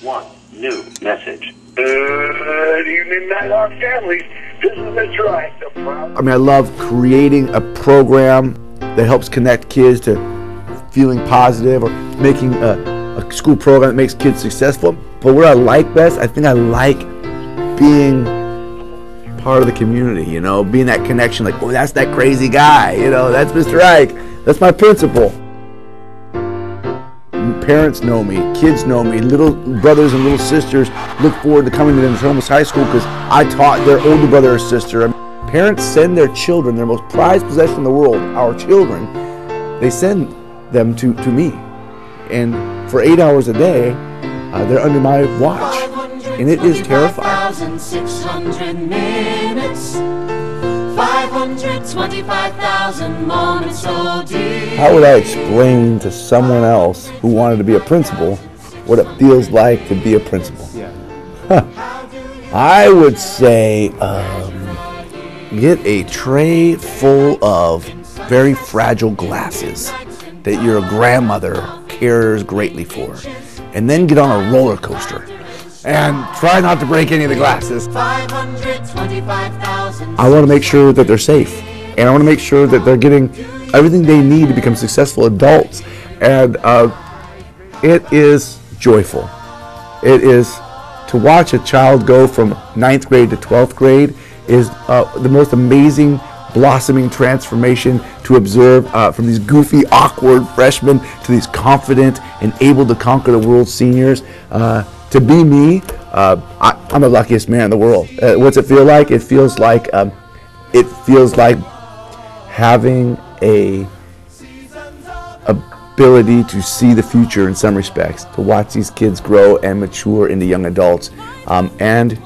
One new message. Good evening, Nighthawk families. This is Mr. Ike, the proud. I mean, I love creating a program that helps connect kids to feeling positive, or making a school program that makes kids successful. But what I like best, I think I like being part of the community, you know, being that connection, like, oh, that's that crazy guy, you know, that's Mr. Ike, that's my principal. Parents know me, kids know me, little brothers and little sisters look forward to coming to Natomas High School because I taught their older brother or sister. Parents send their children, their most prized possession in the world, our children, they send them to me. And for 8 hours a day, they're under my watch. And it is terrifying. 525,600 minutes, 525,000 moments OD. How would I explain to someone else who wanted to be a principal what it feels like to be a principal? I would say get a tray full of very fragile glasses that your grandmother cares greatly for, and then get on a roller coaster and try not to break any of the glasses. 525,000. I want to make sure that they're safe, and I want to make sure that they're getting everything they need to become successful adults. And it is joyful. It is to watch a child go from 9th grade to 12th grade is the most amazing blossoming transformation to observe, from these goofy, awkward freshmen to these confident and able to conquer the world seniors. To be me, I'm the luckiest man in the world. What's it feel like? It feels like having a ability to see the future in some respects, to watch these kids grow and mature into young adults, and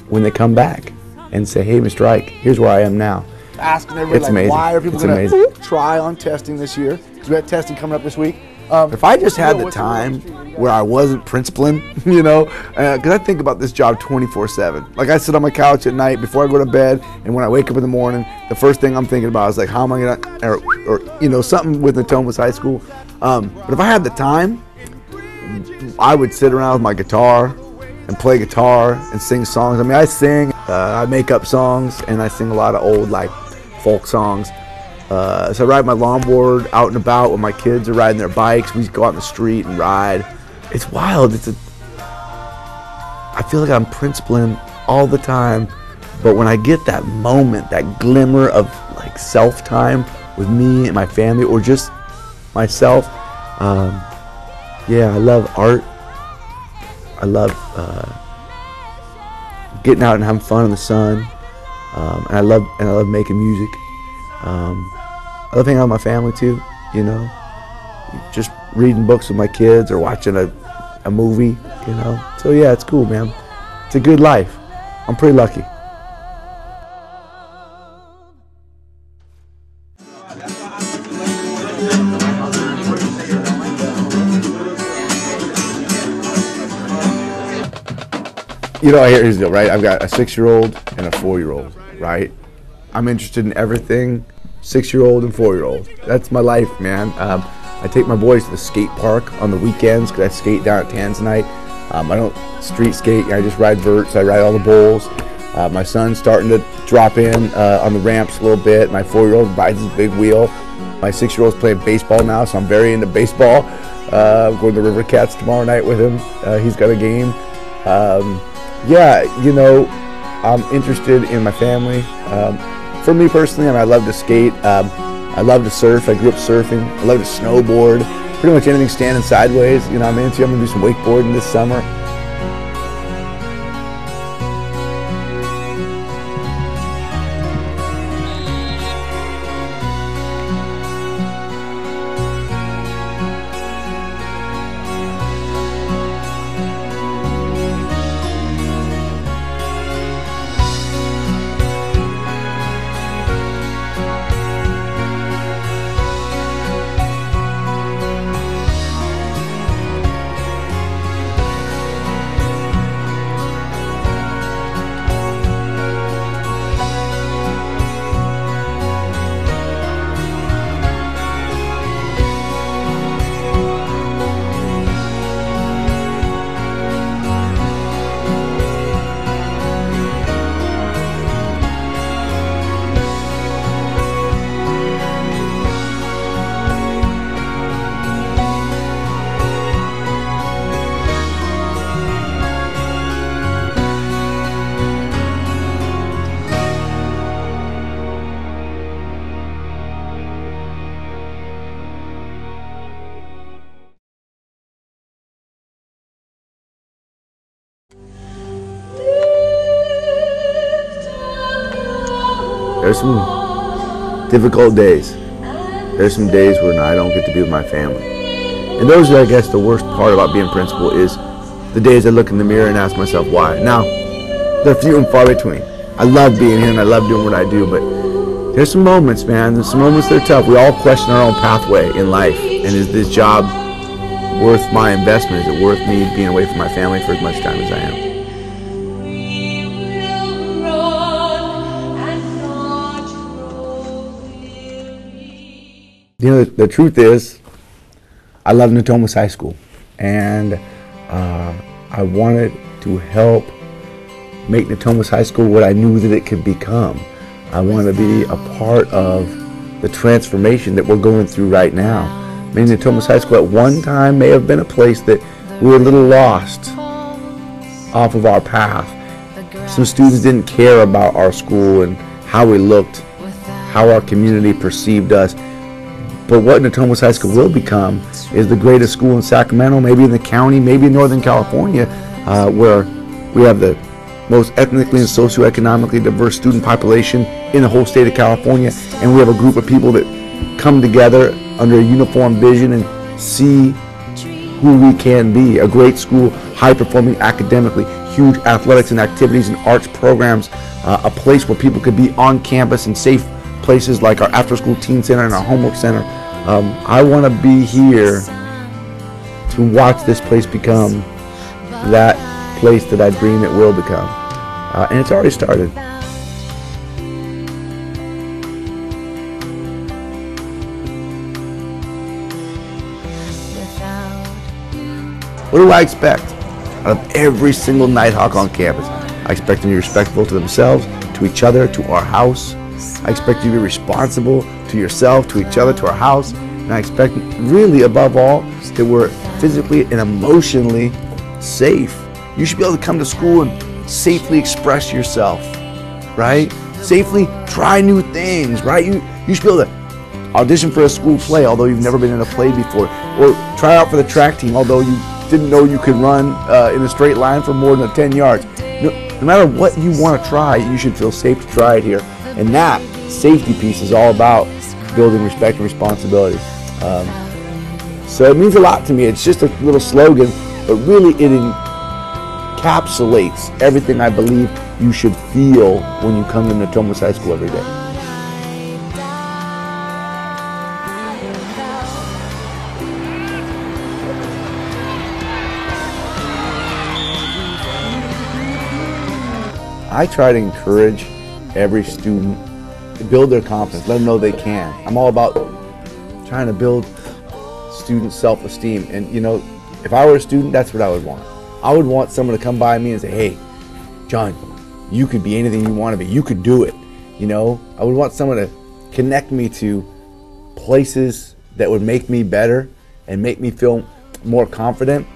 when they come back and say, "Hey, Mr. Ike, here's where I am now." Asking everybody, It's amazing. Why are people going to try on testing this year? Because we got testing coming up this week. If I just had the time where I wasn't principaling, you know, because I think about this job 24/7. Like, I sit on my couch at night before I go to bed, and when I wake up in the morning, the first thing I'm thinking about is like, how am I gonna, or you know, something with Natomas High School. But if I had the time, I would sit around with my guitar and play guitar and sing songs. I mean, I sing, I make up songs, and I sing a lot of old like folk songs. So I ride my longboard out and about when my kids are riding their bikes. We go out in the street and ride. It's wild. I feel like I'm principaling all the time, but when I get that moment, that glimmer of like self-time with me and my family, or just myself, yeah, I love art. I love getting out and having fun in the sun, and I love making music. I love hanging out with my family too, you know, just reading books with my kids or watching a movie, you know. So yeah, it's cool, man. It's a good life. I'm pretty lucky. You know, here's the deal, right? I've got a 6-year-old and a 4-year-old, right? I'm interested in everything 6-year-old and 4-year-old. That's my life, man. I take my boys to the skate park on the weekends because I skate down at Tanzanite. I don't street skate. I just ride verts. I ride all the bowls. My son's starting to drop in on the ramps a little bit. My 4-year-old rides his big wheel. My 6-year-old's playing baseball now, so I'm very into baseball. I'm going to the River Cats tomorrow night with him. He's got a game. Yeah, you know, I'm interested in my family. For me personally, I mean, I love to skate. I love to surf. I grew up surfing. I love to snowboard. Pretty much anything standing sideways, you know, I'm into. I'm going to do some wakeboarding this summer. There's some difficult days. There's some days when I don't get to be with my family. And those are, I guess, the worst part about being principal is the days I look in the mirror and ask myself why. Now, they're few and far between. I love being here and I love doing what I do, but there's some moments, man. There's some moments that are tough. We all question our own pathway in life. And is this job worth my investment? Is it worth me being away from my family for as much time as I am? You know, the truth is, I love Natomas High School, and I wanted to help make Natomas High School what I knew that it could become. I want to be a part of the transformation that we're going through right now. I mean, Natomas High School at one time may have been a place that we were a little lost off of our path. Some students didn't care about our school and how we looked, how our community perceived us. But what Natomas High School will become is the greatest school in Sacramento, maybe in the county, maybe in Northern California, where we have the most ethnically and socioeconomically diverse student population in the whole state of California, and we have a group of people that come together under a uniform vision and see who we can be. A great school, high-performing academically, huge athletics and activities and arts programs, a place where people could be on campus and safe places like our after-school teen center and our homework center. I want to be here to watch this place become that place that I dream it will become. And it's already started. What do I expect out of every single Nighthawk on campus? I expect them to be respectful to themselves, to each other, to our house. I expect you to be responsible to yourself, to each other, to our house. And I expect, really above all, that we're physically and emotionally safe. You should be able to come to school and safely express yourself, right? Safely try new things, right? You should be able to audition for a school play, although you've never been in a play before, or try out for the track team, although you didn't know you could run in a straight line for more than 10 yards. No matter what you want to try, you should feel safe to try it here. And that safety piece is all about building respect and responsibility. So it means a lot to me. It's just a little slogan, but really it encapsulates everything I believe you should feel when you come to Natomas High School every day. I try to encourage every student to build their confidence, let them know they can. I'm all about trying to build student self-esteem. And you know, if I were a student, that's what I would want. I would want someone to come by me and say, hey, John, you could be anything you want to be. You could do it. You know, I would want someone to connect me to places that would make me better and make me feel more confident.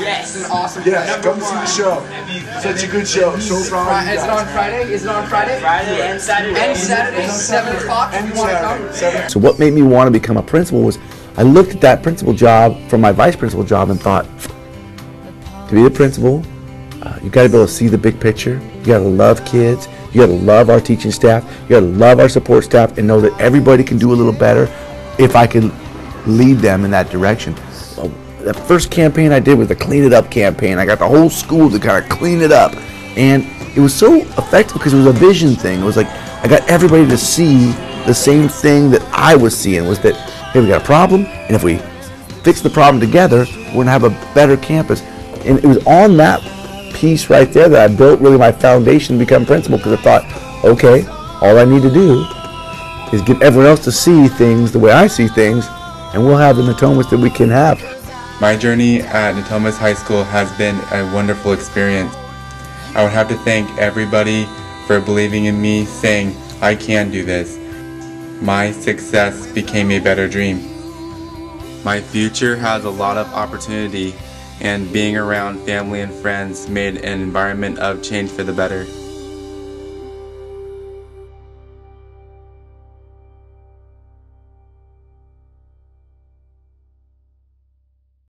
Yes, it's an awesome. Yes, come see the show. Such a good show. So proud. Is it on Friday? Is it on Friday? Friday and Saturday. And Saturday, 7 o'clock. If you want to come. So what made me want to become a principal was I looked at that principal job from my vice principal job and thought, to be the principal, you got to be able to see the big picture. You got to love kids. You got to love our teaching staff. You got to love our support staff and know that everybody can do a little better if I can lead them in that direction. The first campaign I did was the Clean It Up campaign. I got the whole school to kind of clean it up. And it was so effective because it was a vision thing. It was like I got everybody to see the same thing that I was seeing, was that, hey, we got a problem, and if we fix the problem together, we're going to have a better campus. And it was on that piece right there that I built really my foundation to become principal, because I thought, okay, all I need to do is get everyone else to see things the way I see things, and we'll have the Natomas that we can have. My journey at Natomas High School has been a wonderful experience. I would have to thank everybody for believing in me, saying, I can do this. My success became a better dream. My future has a lot of opportunity, and being around family and friends made an environment of change for the better.